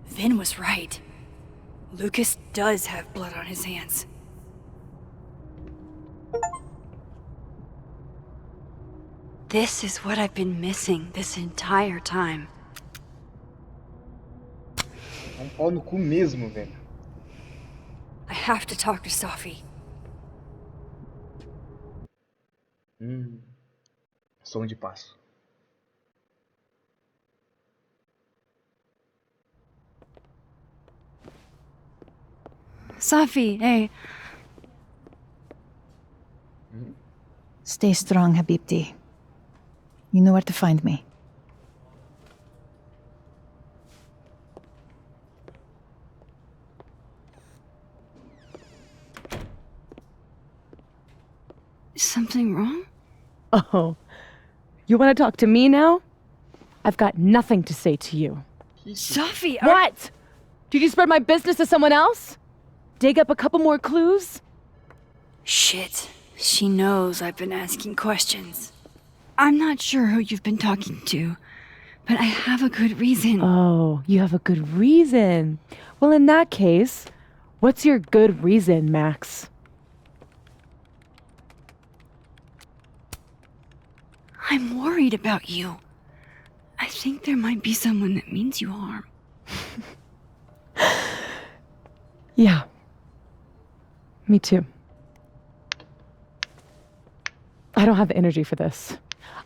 Vin was right. Lucas does have blood on his hands. This is what I've been missing this entire time. É um pau no cu mesmo, velho. I have to talk to Sophie. Som de passo. Sophie, hey. Stay strong, Habibti. You know where to find me. Is something wrong? Oh, you want to talk to me now? I've got nothing to say to you. Sophie, What? Did you spread my business to someone else? Dig up a couple more clues? Shit. She knows I've been asking questions. I'm not sure who you've been talking to, but I have a good reason. Oh, you have a good reason. Well, in that case, what's your good reason, Max? I'm worried about you. I think there might be someone that means you harm. Yeah. Me too. I don't have the energy for this.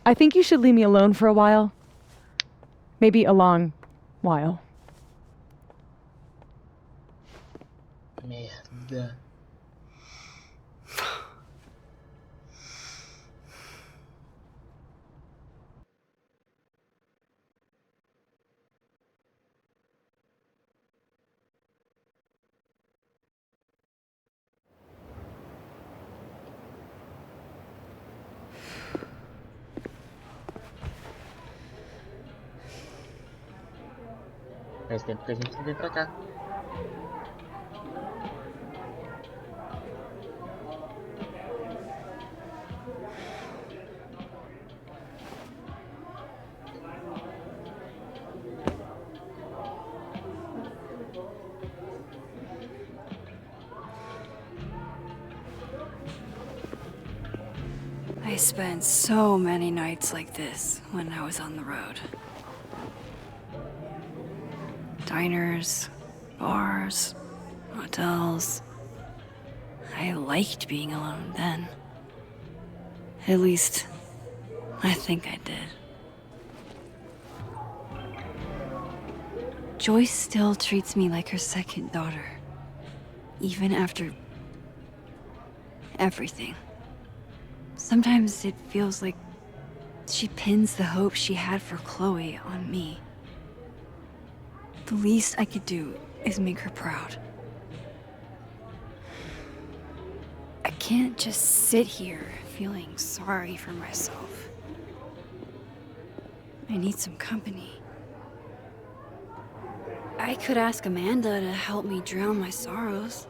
I think you should leave me alone for a while. Maybe a long while. Merda. Faz tempo que a gente não vem pra cá. I spent so many nights like this when I was on the road. Diners, bars, hotels. I liked being alone then. At least, I think I did. Joyce still treats me like her second daughter. Even after everything. Sometimes it feels like she pins the hope she had for Chloe on me. The least I could do is make her proud. I can't just sit here feeling sorry for myself. I need some company. I could ask Amanda to help me drown my sorrows.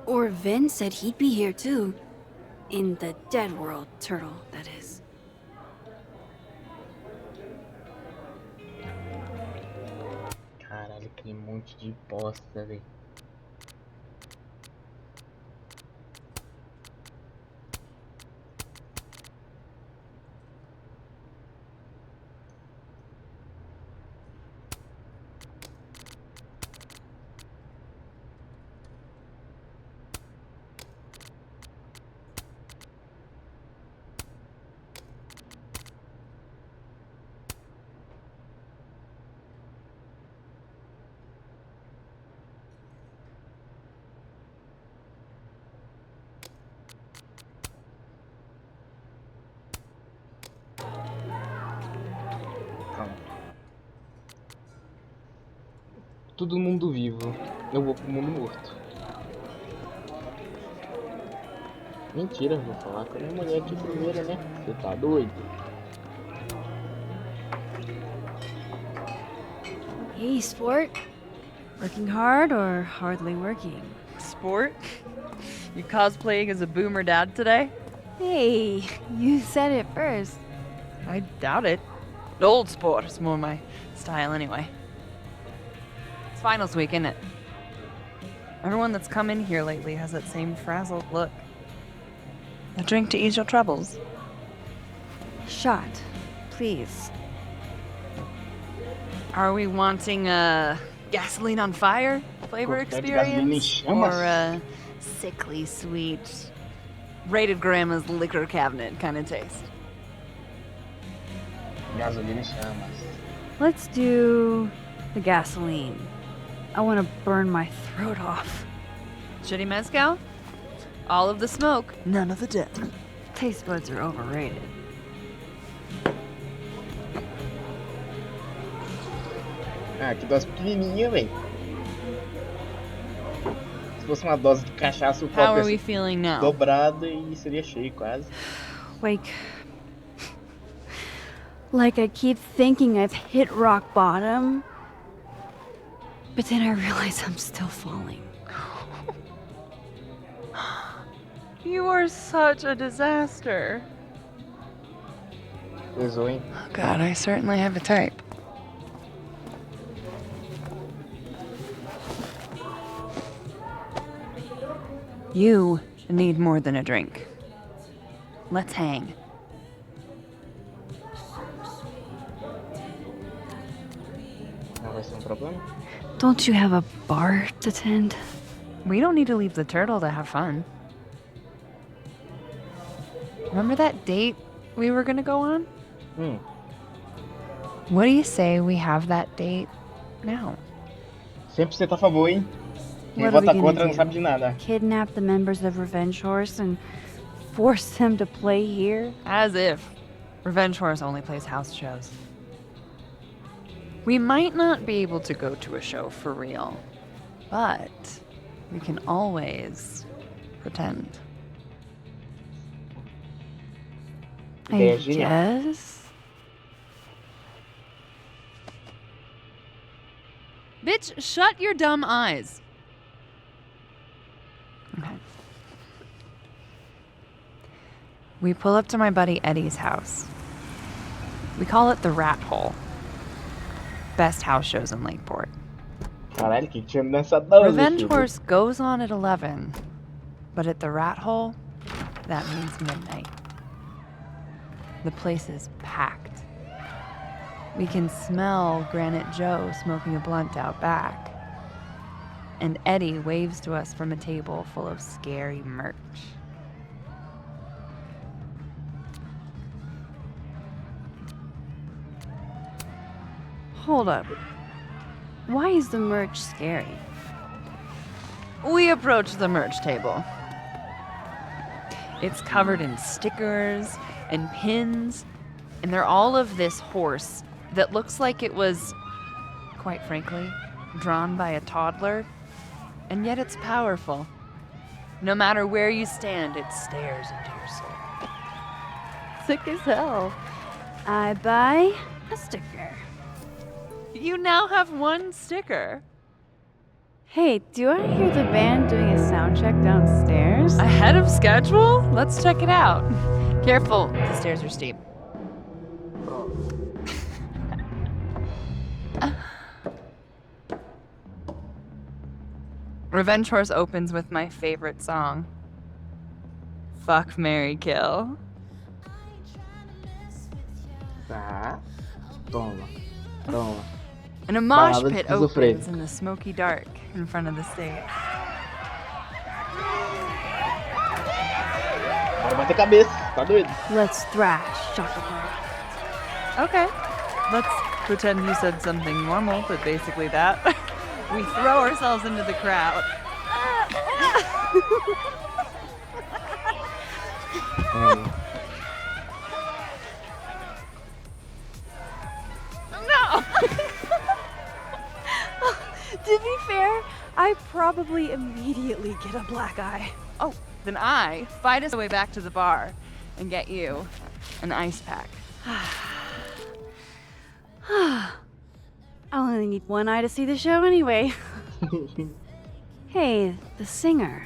Or Vin said he'd be here too. In the dead world, Turtle, that is. Caralho, que monte de bosta, velho. Todo mundo vivo, eu vou pro mundo morto. Mentira, vou falar com a minha mulher aqui primeiro, né? Você tá doido? Hey, sport. Working hard or hardly working? Sport? You cosplaying as a boomer dad today? Hey, you said it first. I doubt it. Old sport is more my style anyway. It's finals week, isn't it? Everyone that's come in here lately has that same frazzled look. A drink to ease your troubles. Shot, please. Are we wanting a gasoline on fire flavor experience? Or a sickly sweet, rated grandma's liquor cabinet kind of taste? Gasolina em chamas. Let's do the gasoline. I want to burn my throat off. Shitty mezcal? All of the smoke, none of the depth. Taste buds are overrated. Ah, que dose pequenininha, velho. Se fosse uma dose de cachaça, o How copo are we feeling now? dobrado e seria cheio quase. Like I keep thinking I've hit rock bottom, but then I realize I'm still falling. You are such a disaster. Pesou, hein? Oh God, I certainly have a type. You need more than a drink. Let's hang. Não vai ser problema? Don't you have a bar to tend? We don't need to leave the turtle to have fun. Remember that date we were gonna go on? What do you say we have that date now? 100% a favor, hein? Quem What are we vota gonna contra não do? sabe de nada. Kidnap the members of Revenge Horse and force them to play here? As if. Revenge Horse only plays house shows. We might not be able to go to a show for real, but we can always pretend. I guess? Bitch, shut your dumb eyes. Okay. We pull up to my buddy Eddie's house. We call it the Rat Hole. Best house shows in Lakeport. Caralho, que tinha nessa dose. Revenge Horse goes on at 11, but at the Rat Hole, that means midnight. The place is packed. We can smell Granite Joe smoking a blunt out back. And Eddie waves to us from a table full of scary merch. Hold up. Why is the merch scary? We approach the merch table. It's covered in stickers and pins, and they're all of this horse that looks like it was, quite frankly, drawn by a toddler, and yet it's powerful. No matter where you stand, it stares into your soul. Sick as hell. I buy a sticker. You now have one sticker. Hey, do I hear the band doing a sound check downstairs? Ahead of schedule? Let's check it out. Careful, the stairs are steep. Revenge Horse opens with my favorite song. Fuck, Marry, Kill. Tá. Toma. Toma. And a mosh Balada de pit esquizofrênico. opens in the smoky dark in front of the stage. Bora bater cabeça. Tá doido? Let's thrash, Shaka. Okay. Let's pretend you said something normal, but basically that. We throw ourselves into the crowd. No! To be fair, I probably immediately get a black eye. Oh, then I fight us way back to the bar and get you an ice pack. I only need one eye to see the show anyway. Hey, the singer.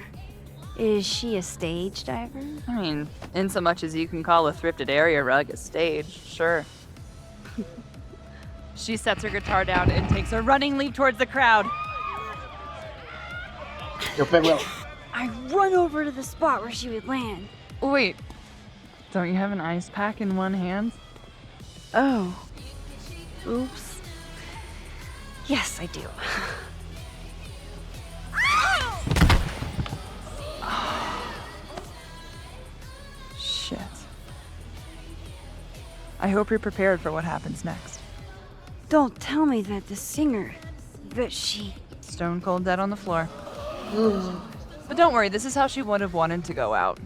Is she a stage diver? I mean, in so much as you can call a thrifted area rug a stage, sure. She sets her guitar down and takes a running leap towards the crowd. Eu pego ela. I run over to the spot where she would land. Wait, don't you have an ice pack in one hand? Oh. Oops. Yes, I do. Shit. I hope you're prepared for what happens next. Don't tell me that the singer, that she... Stone cold dead on the floor. But don't worry, this is how she would have wanted to go out.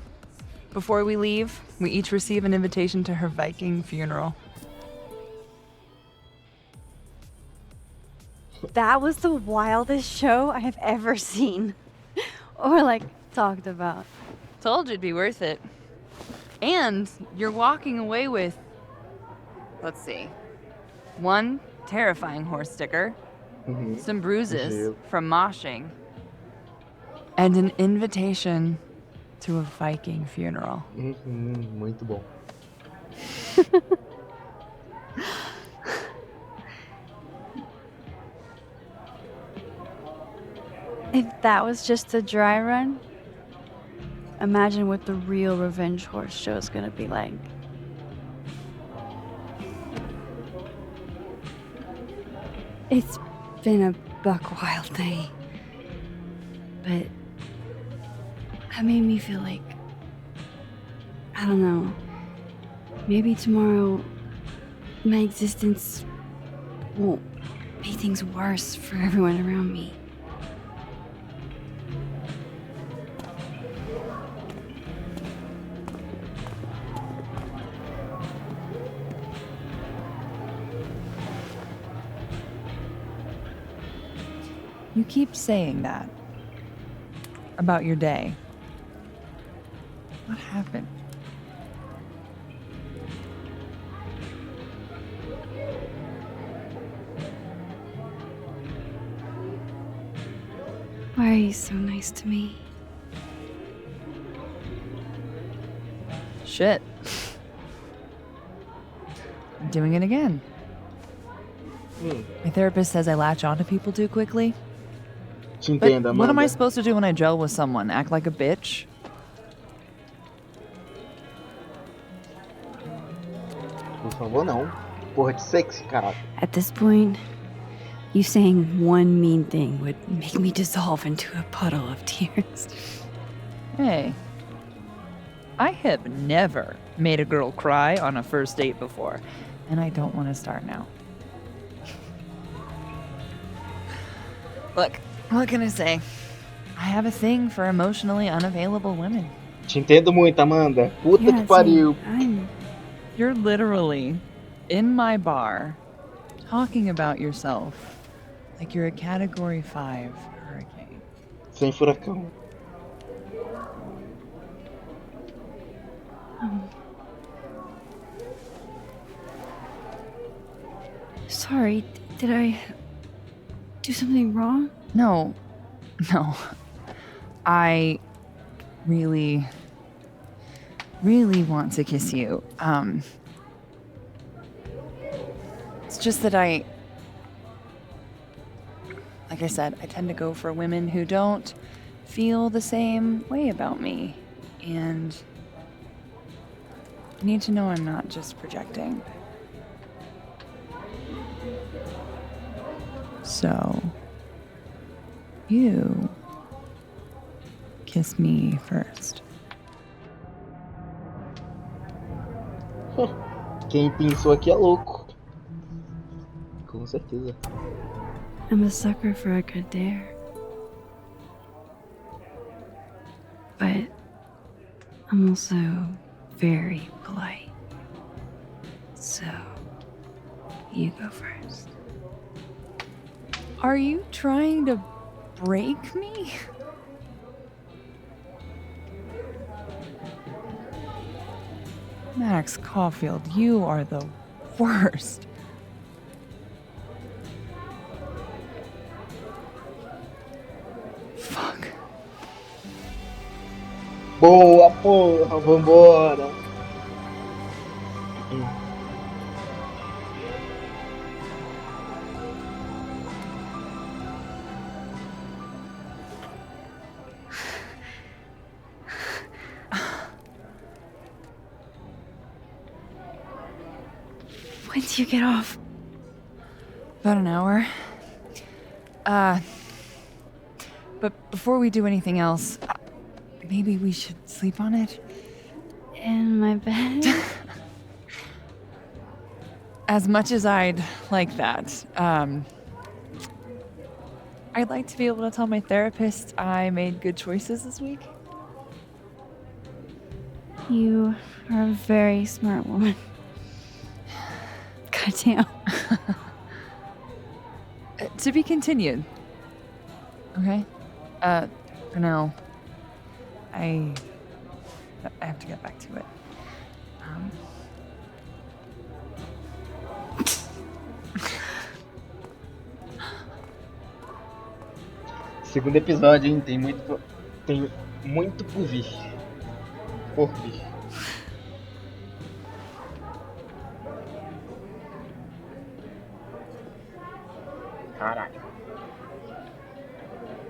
Before we leave, we each receive an invitation to her Viking funeral. That was the wildest show I have ever seen. Or, like, talked about. Told you it'd be worth it. And you're walking away with, let's see, one terrifying horse sticker, some bruises from moshing, and an invitation to a Viking funeral. Muito bom. If that was just a dry run, imagine what the real Revenge Horse show is gonna be like. It's been a buck wild day, but that made me feel like, I don't know, maybe tomorrow my existence won't make things worse for everyone around me. You keep saying that about your day. What happened? Why are you so nice to me? Shit. I'm doing it again. My therapist says I latch onto people too quickly. Te But entendo, what am I Amanda. supposed to do when I gel with someone? Act like a bitch? Por favor, não. Porra de sexy, caralho. At this point, you saying one mean thing would make me dissolve into a puddle of tears. Hey, I have never made a girl cry on a first date before, and I don't want to start now. Look, what can I say? I have a thing for emotionally unavailable women. Te entendo muito, Amanda. Puta que pariu. You're literally in my bar talking about yourself like you're a Category 5 hurricane. Sem furacão. Sorry, did I do something wrong? No. I really want to kiss you. It's just that like I said, I tend to go for women who don't feel the same way about me. And you need to know I'm not just projecting. So, you kiss me first. Quem pensou aqui é louco. Com certeza. I'm a sucker for a good dare. But I'm also very polite. So, you go first. Are you trying to break me? Max Caulfield, you are the worst. Fuck. Boa, porra, vambora. When do you get off? About an hour. But before we do anything else, maybe we should sleep on it? In my bed? As much as I'd like that, I'd like to be able to tell my therapist I made good choices this week. You are a very smart woman. Goddamn. To be continued. Okay? For now, I have to get back to it. Segundo episódio, hein? Tem muito por vir. Por vir. Caralho.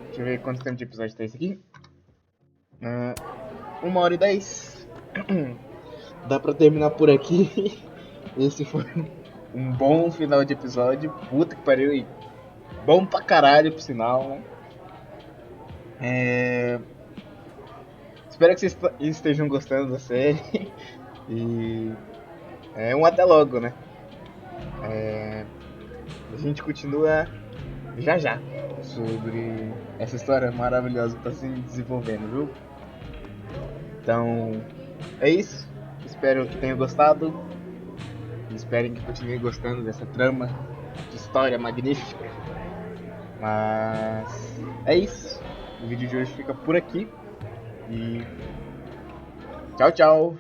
Deixa eu ver quanto tempo de episódio tá esse aqui. 1h10. Dá pra terminar por aqui. Esse foi um bom final de episódio. Puta que pariu aí. Bom pra caralho, por sinal, né? Espero que vocês estejam gostando da série. E até logo, né? A gente continua já sobre essa história maravilhosa que tá se desenvolvendo, viu? Então, é isso. Espero que tenham gostado. Esperem que continuem gostando dessa trama de história magnífica. Mas é isso. O vídeo de hoje fica por aqui. E tchau, tchau.